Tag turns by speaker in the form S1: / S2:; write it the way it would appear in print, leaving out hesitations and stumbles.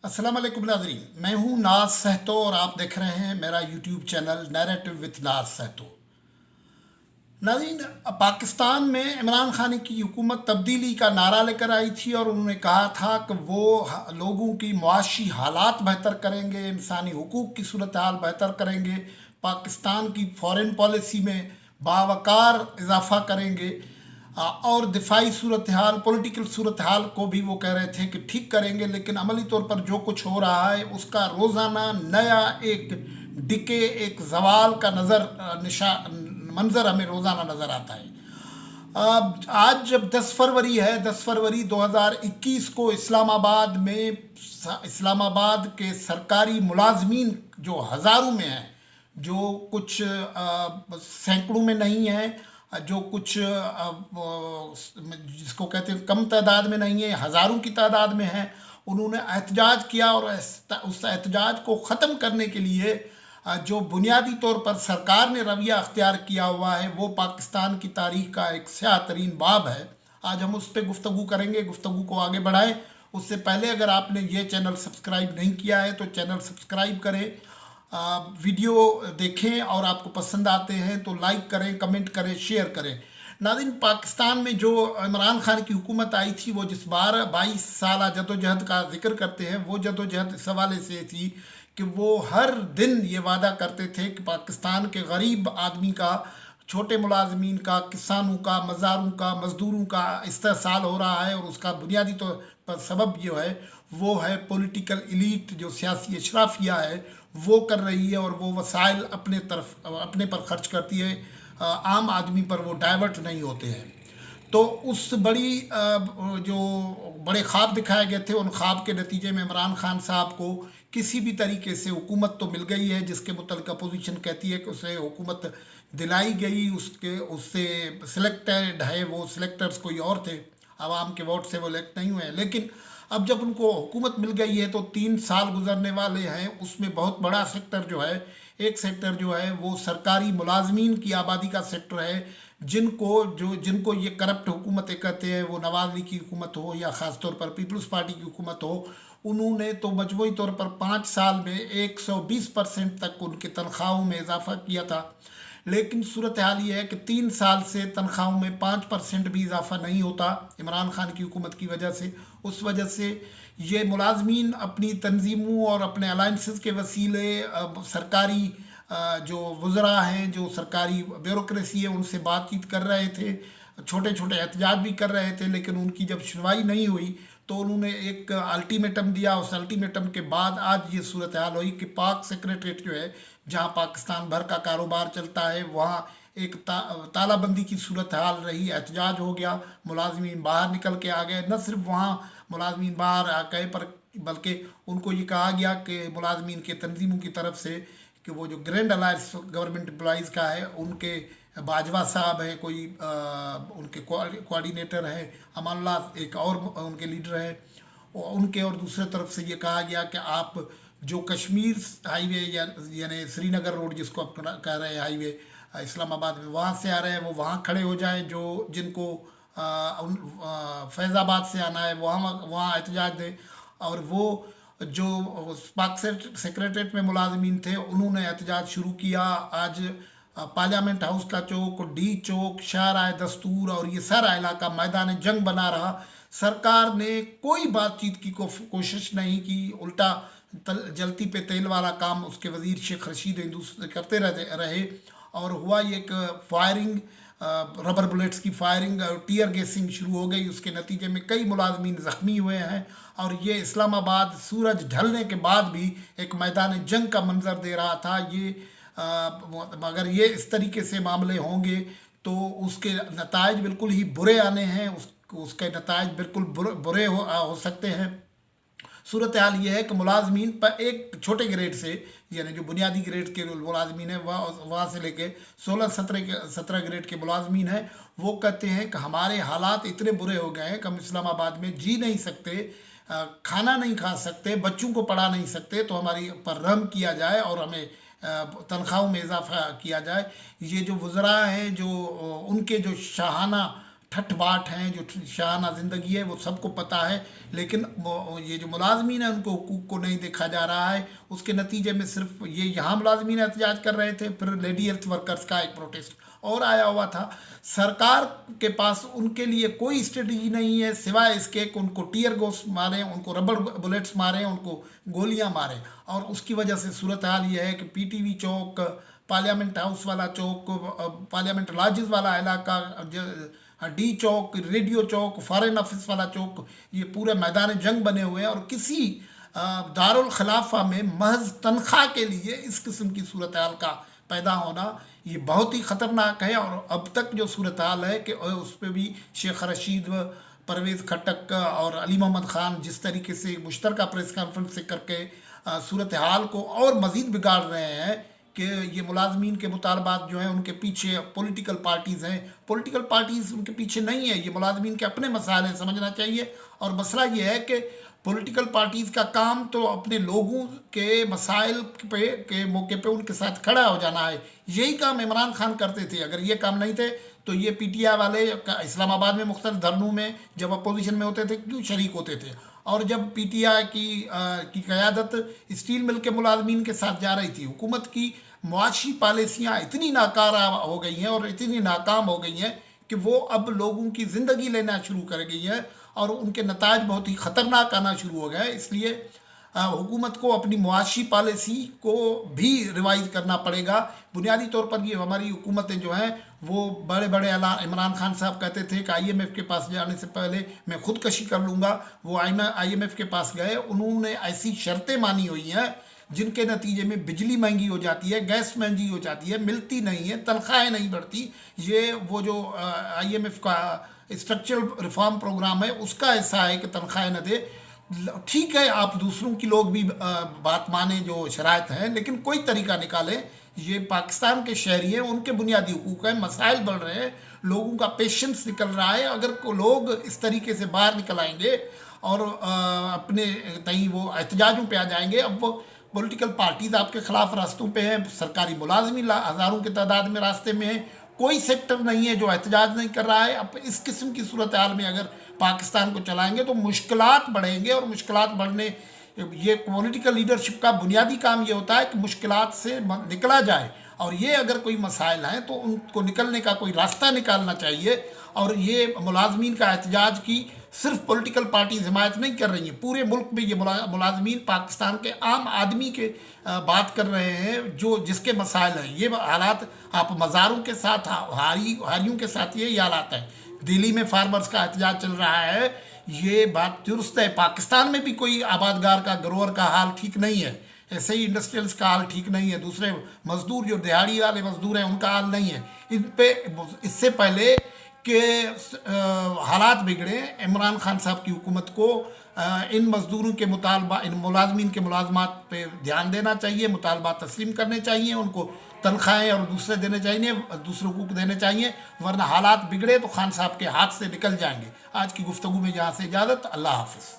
S1: अस्सलाम वालेकुम नाज़रीन, मैं हूँ नाज सहतो और आप देख रहे हैं मेरा यूट्यूब चैनल नैरेटिव विथ नाज सहतो। नाज़रीन, पाकिस्तान में इमरान खान की हुकूमत तब्दीली का नारा लेकर आई थी और उन्होंने कहा था कि वो लोगों की मुआशी हालात बेहतर करेंगे, इंसानी हुकूक की सूरत हाल बेहतर करेंगे, पाकिस्तान की फ़ॉरेन पॉलिसी में बावकार इजाफ़ा करेंगे और दिफाई सूरत हाल पॉलिटिकल सूरत हाल को भी वो कह रहे थे कि ठीक करेंगे। लेकिन अमली तौर पर जो कुछ हो रहा है उसका रोज़ाना नया एक डिके, एक जवाल का मंज़र हमें रोज़ाना नज़र आता है। आज जब 10 फरवरी है, 10 फरवरी 2021 को इस्लामाबाद के सरकारी मुलाजमीन जो हज़ारों में हैं, जो कुछ सैकड़ों में नहीं है, जो कुछ जिसको कहते हैं कम तादाद में नहीं है, हज़ारों की तादाद में है, उन्होंने एहतजाज किया और उस एहतजाज को ख़त्म करने के लिए जो बुनियादी तौर पर सरकार ने रवैया अख्तियार किया हुआ है वो पाकिस्तान की तारीख का एक स्याह तरीन बाब है। आज हम उस पर गुफ्तगू करेंगे, गुफ्तगू को आगे बढ़ाएं। उससे पहले अगर आपने ये चैनल सब्सक्राइब नहीं किया है तो चैनल सब्सक्राइब करें, वीडियो देखें और आपको पसंद आते हैं तो लाइक करें, कमेंट करें, शेयर करें। नाज़रीन, पाकिस्तान में जो इमरान खान की हुकूमत आई थी वो जिस 22 साल जदोजहद का जिक्र करते हैं, वो जदोजहद इस हवाले से थी कि वो हर दिन ये वादा करते थे कि पाकिस्तान के गरीब आदमी का, छोटे मुलाजमीन का, किसानों का, मज़ारों का, मज़दूरों का इस्तेहसाल हो रहा है और उसका बुनियादी तौर पर सबब जो है वो है पॉलिटिकल एलीट, जो सियासी अशराफिया है वो कर रही है और वो वसाइल अपने पर खर्च करती है, आम आदमी पर वो डाइवर्ट नहीं होते हैं। तो उस जो बड़े ख्वाब दिखाए गए थे, उन ख्वाब के नतीजे में इमरान खान साहब को किसी भी तरीके से हुकूमत तो मिल गई है, जिसके मुतल्लिक़ अपोजिशन कहती है कि उसे हुकूमत दिलाई गई, उससे सिलेक्टेड है, वो सिलेक्टर्स कोई और थे, आवाम के वोट से वो इलेक्ट नहीं हुए। लेकिन अब जब उनको हुकूमत मिल गई है तो 3 साल गुजरने वाले हैं, उसमें बहुत बड़ा सेक्टर जो है, एक सेक्टर जो है वो सरकारी मुलाजमीन की आबादी का सेक्टर है, जिनको ये करप्ट हुकूमतें कहते हैं, वो नवाज अली की हुकूमत हो या ख़ास तौर पर पीपल्स पार्टी की हुकूमत हो, उन्होंने तो मजमूई तौर पर 5 साल में 120% तक उनकी तनख्वाहों में इजाफा किया था। लेकिन सूरत हाल ये है कि 3 साल से तनख्वाहों में 5% भी इजाफा नहीं होता इमरान खान की हुकूमत की वजह से। उस वजह से ये मुलाजमीन अपनी तंजीमों और अपने अलाइंसेस के वसीले सरकारी जो वज़रा हैं, जो सरकारी ब्यूरोक्रेसी है, उनसे बातचीत कर रहे थे, छोटे छोटे एहतजाज भी कर रहे थे। लेकिन उनकी जब सुनवाई नहीं हुई तो उन्होंने एक अल्टीमेटम दिया। उस अल्टीमेटम के बाद आज ये सूरत हाल हुई कि पाक सेक्रेटरीट जो है, जहाँ पाकिस्तान भर का कारोबार चलता है, वहाँ एक तालाबंदी की सूरत हाल रही, एहतजाज हो गया, मुलाजमीन बाहर निकल के आ गए। न सिर्फ वहाँ मुलाजमीन बाहर आ गए बल्कि उनको ये कहा गया कि मुलाजमीन के तंजीमों की तरफ से कि वो जो ग्रैंड अलायंस गवर्नमेंट एम्प्लॉइज़ का है, उनके बाजवा साहब हैं, कोई उनके कोऑर्डिनेटर हैं, अमानुल्लाह एक और उनके लीडर हैं, उनके और दूसरे तरफ से ये कहा गया कि आप जो कश्मीर हाईवे यानी श्रीनगर रोड जिसको आप कह रहे हैं हाईवे, इस्लामाबाद में वहाँ से आ रहे हैं वो वहाँ खड़े हो जाएं, जिनको फैज़ाबाद से आना है वहाँ एहतजाज दें। और वो जो पाक सेक्रेटरीट में मुलाजमीन थे उन्होंने एहतजाज शुरू किया। आज पार्लियामेंट हाउस का चौक, डी चौक, शाहराह दस्तूर और ये सारा इलाका मैदान जंग बना रहा। सरकार ने कोई बातचीत की कोशिश नहीं की, उल्टा जलती पे तेल वाला काम उसके वज़ीर शेख रशीद हिंदू करते रहे। और हुआ ये एक फायरिंग, रबर बुलेट्स की फायरिंग और टीयर गैसिंग शुरू हो गई। उसके नतीजे में कई मुलाजमीन ज़ख्मी हुए हैं और ये इस्लामाबाद सूरज ढलने के बाद भी एक मैदान जंग का मंजर दे रहा था। मगर ये इस तरीके से मामले होंगे तो उसके नताइज बिल्कुल ही बुरे आने हैं, उसके नताइज बिल्कुल बुरे हो सकते हैं। सूरत हाल ये है कि मुलाजमीन पर एक छोटे ग्रेड से, यानी जो बुनियादी ग्रेड के मुलाजमीन हैं वहाँ से लेके 16-17 ग्रेड के मुलाजमीन हैं, वो कहते हैं कि हमारे हालात इतने बुरे हो गए हैं कि हम इस्लामाबाद में जी नहीं सकते, खाना नहीं खा सकते, बच्चों को पढ़ा नहीं सकते, तो हमारी पर रहम किया जाए और हमें तनख्वाहों में इजाफा किया जाए। ये जो वज़रा हैं, जो उनके जो शाहाना ٹھٹ باٹ ہیں، جو شاہانہ زندگی ہے وہ سب کو پتہ ہے، لیکن یہ جو ملازمین ہیں ان کو حقوق کو نہیں دیکھا جا رہا ہے۔ اس کے نتیجے میں صرف یہ یہاں ملازمین احتجاج کر رہے تھے، پھر لیڈی ہیلتھ ورکرز کا ایک پروٹیسٹ اور آیا ہوا تھا۔ سرکار کے پاس ان کے لیے کوئی اسٹریٹجی نہیں ہے سوائے اس کے کہ ان کو ٹیئر گوس ماریں، ان کو ربڑ بلیٹس ماریں، ان کو گولیاں ماریں، اور اس کی وجہ سے صورتحال یہ ہے کہ پی ٹی وی چوک، پارلیمنٹ ہاؤس والا چوک، پارلیمنٹ لاجز والا علاقہ، ڈی چوک، ریڈیو چوک، فارن آفس والا چوک، یہ پورے میدان جنگ بنے ہوئے ہیں، اور کسی دارالخلافہ میں محض تنخواہ کے لیے اس قسم کی صورتحال کا پیدا ہونا یہ بہت ہی خطرناک ہے۔ اور اب تک جو صورتحال ہے کہ اس پہ بھی شیخ رشید، پرویز کھٹک اور علی محمد خان جس طریقے سے مشترکہ پریس کانفرنس سے کر کے صورتحال کو اور مزید بگاڑ رہے ہیں کہ یہ ملازمین کے مطالبات جو ہیں ان کے پیچھے پولیٹیکل پارٹیز ہیں، پولیٹیکل پارٹیز ان کے پیچھے نہیں ہیں، یہ ملازمین کے اپنے مسائل ہیں، سمجھنا چاہیے۔ اور مسئلہ یہ ہے کہ پولیٹیکل پارٹیز کا کام تو اپنے لوگوں کے مسائل کے موقع پہ ان کے ساتھ کھڑا ہو جانا ہے، یہی کام عمران خان کرتے تھے۔ اگر یہ کام نہیں تھے تو یہ پی ٹی آئی والے اسلام آباد میں مختلف دھرنوں میں جب اپوزیشن میں ہوتے تھے کیوں شریک ہوتے تھے؟ اور جب پی ٹی آئی کی قیادت اسٹیل مل کے ملازمین کے ساتھ جا رہی تھی، حکومت کی معاشی پالیسیاں اتنی ناکارہ ہو گئی ہیں اور اتنی ناکام ہو گئی ہیں کہ وہ اب لوگوں کی زندگی لینا شروع کر گئی ہے اور ان کے نتائج بہت ہی خطرناک آنا شروع ہو گئے۔ اس لیے حکومت کو اپنی معاشی پالیسی کو بھی ریوائز کرنا پڑے گا۔ بنیادی طور پر یہ ہماری حکومتیں جو ہیں وہ بڑے بڑے عمران خان صاحب کہتے تھے کہ آئی ایم ایف کے پاس جانے سے پہلے میں خودکشی کر لوں گا، وہ آئی ایم ایف کے پاس گئے، انہوں نے ایسی شرطیں مانی ہوئی ہیں جن کے نتیجے میں بجلی مہنگی ہو جاتی ہے، گیس مہنگی ہو جاتی ہے، ملتی نہیں ہے، تنخواہیں نہیں بڑھتی۔ یہ وہ جو آئی ایم ایف کا اسٹرکچرل ریفارم پروگرام ہے اس کا ایسا ہے کہ تنخواہیں نہ دے۔ ٹھیک ہے آپ دوسروں کی لوگ بھی بات مانیں جو شرائط ہیں، لیکن کوئی طریقہ نکالیں۔ یہ پاکستان کے شہری ہیں، ان کے بنیادی حقوق ہیں، مسائل بڑھ رہے ہیں، لوگوں کا پیشنس نکل رہا ہے۔ اگر لوگ اس طریقے سے باہر نکل آئیں گے اور اپنے تئیں وہ احتجاجوں پہ آ جائیں گے، اب وہ پولیٹیکل پارٹیز آپ کے خلاف راستوں پہ ہیں، سرکاری ملازمین ہزاروں کی تعداد میں راستے میں ہیں، کوئی سیکٹر نہیں ہے جو احتجاج نہیں کر رہا ہے۔ اب اس قسم کی صورتحال میں اگر پاکستان کو چلائیں گے تو مشکلات بڑھیں گے، اور مشکلات بڑھنے یہ پولیٹیکل لیڈرشپ کا بنیادی کام یہ ہوتا ہے کہ مشکلات سے نکلا جائے، اور یہ اگر کوئی مسائل ہیں تو ان کو نکلنے کا کوئی راستہ نکالنا چاہیے۔ اور یہ ملازمین کا احتجاج کی صرف پولیٹیکل پارٹیز حمایت نہیں کر رہی ہیں، پورے ملک میں یہ ملازمین پاکستان کے عام آدمی کے بات کر رہے ہیں جس کے مسائل ہیں۔ یہ حالات آپ مزاروں کے ساتھ، ہاریوں کے ساتھ یہی حالات ہیں۔ دلی میں فارمرز کا احتجاج چل رہا ہے، یہ بات درست ہے، پاکستان میں بھی کوئی آبادگار کا گروور کا حال ٹھیک نہیں ہے، ایسے ہی انڈسٹریلز کا حال ٹھیک نہیں ہے، دوسرے مزدور جو دیہڑی والے مزدور ہیں ان کا حال نہیں ہے۔ ان پہ اس سے پہلے کہ حالات بگڑے، عمران خان صاحب کی حکومت کو ان مزدوروں کے ان ملازمین کے ملازمات پہ دھیان دینا چاہیے، مطالبات تسلیم کرنے چاہیے، ان کو تنخواہیں اور دوسرے دینے چاہیے، دوسرے حقوق دینے چاہیے، ورنہ حالات بگڑے تو خان صاحب کے ہاتھ سے نکل جائیں گے۔ آج کی گفتگو میں جہاں سے اجازت، اللہ حافظ۔